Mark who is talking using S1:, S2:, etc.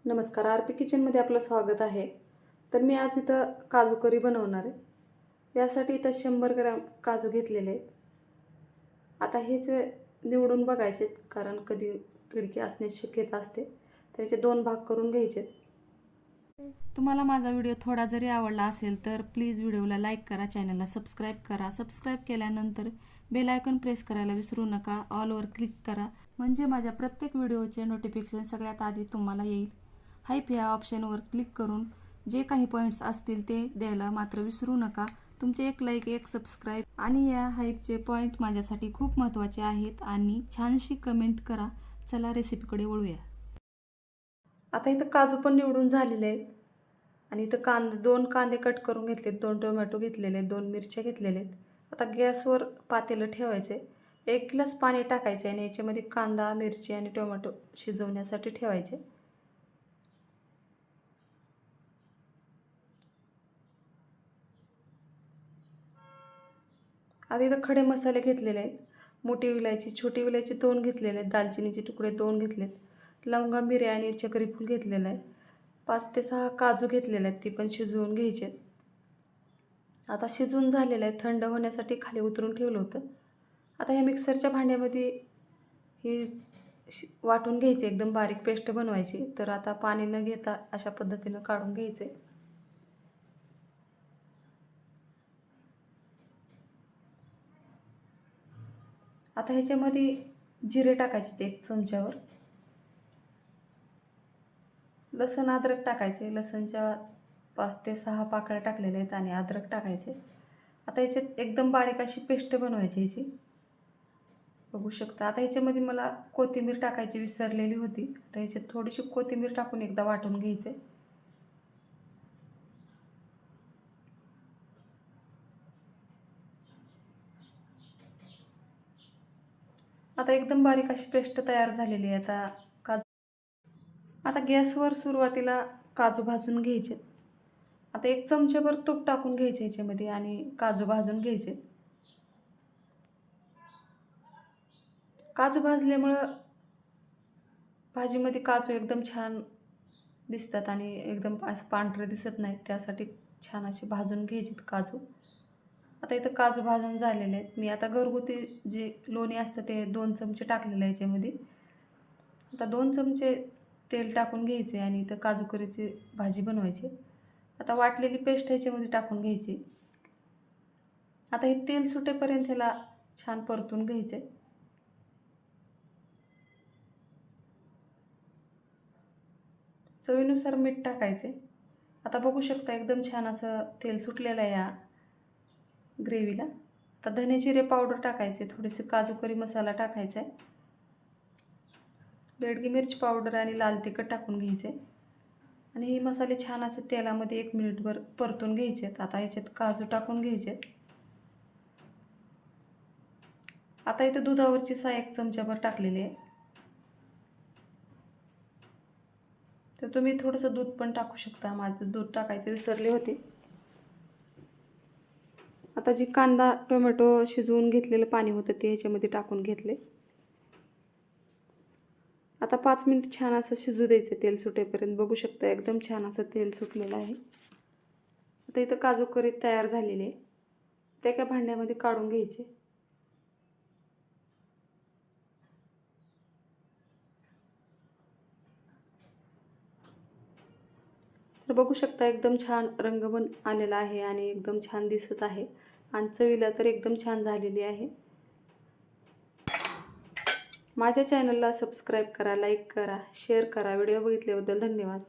S1: नमस्कार, आरपी किचनमध्ये आपलं स्वागत आहे. तर मी आज इथं काजू करी बनवणार आहे. यासाठी इथं 100 ग्रॅम काजू घेतलेले आहेत. आता हेच निवडून बघायचे आहेत, कारण कधी किडकी असण्याची शक्यता असते. तर याचे 2 भाग करून घ्यायचे आहेत. तुम्हाला माझा व्हिडिओ थोडा जरी आवडला असेल तर प्लीज व्हिडिओला लाईक करा, चॅनलला सबस्क्राईब करा. सबस्क्राईब केल्यानंतर बेल आयकॉन प्रेस करायला विसरू नका. ऑलवर क्लिक करा, म्हणजे माझ्या प्रत्येक व्हिडिओचे नोटिफिकेशन सगळ्यात आधी तुम्हाला येईल. हाईप या ऑप्शनवर क्लिक करून जे काही पॉईंट्स असतील ते द्यायला मात्र विसरू नका. तुमचे एक लाईक, एक सबस्क्राईब आणि या हाईपचे पॉईंट माझ्यासाठी खूप महत्त्वाचे आहेत. आणि छानशी कमेंट करा. चला रेसिपीकडे वळूया. आता इथं काजू पण निवडून झालेले आहेत आणि इथं 2 कांदे कट करून घेतलेत, 2 टोमॅटो घेतलेले आहेत, 2 मिरच्या घेतलेल्या आहेत. आता गॅसवर पातेलं ठेवायचं आहे. 1 ग्लास पाणी टाकायचं आहे आणि याच्यामध्ये कांदा, मिरची आणि टोमॅटो शिजवण्यासाठी ठेवायचे. आता इथं खडे मसाले घेतलेले आहेत. मोठी विलायची, छोटी विलायची 2 घेतलेले आहेत, दालचिनीचे तुकडे 2 घेतलेत, लवंगा, मिऱ्या आणि चक्रीफूल घेतलेलं आहे. 5 ते 6 काजू घेतलेले आहेत, ते पण शिजवून घ्यायचे आहेत. आता शिजवून झालेलं आहे, थंड होण्यासाठी खाली उतरून ठेवलं होतं. आता हे मिक्सरच्या भांड्यामध्ये हे वाटून घ्यायचे, एकदम बारीक पेस्ट बनवायची. तर आता पाणी न घेता अशा पद्धतीनं काढून घ्यायचे. आता ह्याच्यामध्ये जिरे टाकायचे 1 चमच्यावर. लसण अद्रक टाकायचे. लसणच्या 5 ते 6 पाकळ्या टाकलेल्या आहेत आणि अद्रक टाकायचे. आता याच्यात एकदम बारीक अशी पेस्ट बनवायची ह्याची, बघू शकता. आता ह्याच्यामध्ये मला कोथिंबीर टाकायची विसरलेली होती. आता ह्याच्यात थोडीशी कोथिंबीर टाकून एकदा वाटून घ्यायचे. आता एकदम बारीक अशी पेस्ट तयार झालेली आहे. आता गॅसवर सुरुवातीला काजू भाजून घ्यायचे. आता 1 चमच्याभर तूप टाकून घ्यायचे ह्याच्यामध्ये आणि काजू भाजून घ्यायचे. काजू भाजल्यामुळं भाजीमध्ये काजू एकदम छान दिसतात आणि एकदम असं पांढरे दिसत नाहीत, त्यासाठी छान असे भाजून घ्यायचेत काजू. आता इथं काजू भाजून झालेले आहेत. मी आता घरगुती जे लोणी असतं ते 2 चमचे टाकलेलं आहे याच्यामध्ये. आता 2 चमचे तेल टाकून घ्यायचे आणि इथं काजू करीची भाजी बनवायची. आता वाटलेली पेस्ट ह्याच्यामध्ये टाकून घ्यायची. आता हे तेल सुटेपर्यंत ह्याला छान परतून घ्यायचं आहे. चवीनुसार मीठ टाकायचे. आता बघू शकता एकदम छान असं तेल सुटलेलं आहे या ग्रेव्हीला. आता धने जिरे पावडर टाकायचे, थोडेसे काजू करी मसाला टाकायचा आहे, बेडगी मिरची पावडर आणि लाल तिखट टाकून घ्यायचे आणि हे मसाले छान असे तेलामध्ये 1 मिनिटभर परतून घ्यायचे आहेत. आता याच्यात काजू टाकून घ्यायचे. आता इथं दुधावरची साय 1 चमच्याभर टाकलेली आहे. तर तुम्ही थोडंसं दूध पण टाकू शकता. माझं दूध टाकायचं विसरले होते. आता जी कांदा टोमॅटो शिजवून घेतलेलं पाणी होतं ते ह्याच्यामध्ये टाकून घेतले. आता 5 मिनिट छान असं शिजू द्यायचं तेल सुटेपर्यंत. बघू शकता एकदम छान असं तेल सुटलेलं आहे. आता इथं काजू करी तयार झालेली आहे. त्या एका भांड्यामध्ये काढून घ्यायचे. तर बघू शकता एकदम छान रंग पण आलेला आहे आणि एकदम छान दिसत आहे आणि चवीला तर एकदम छान झालेली आहे. माझ्या चॅनलला सबस्क्राईब करा, लाईक करा, शेअर करा. व्हिडिओ बघितल्याबद्दल धन्यवाद.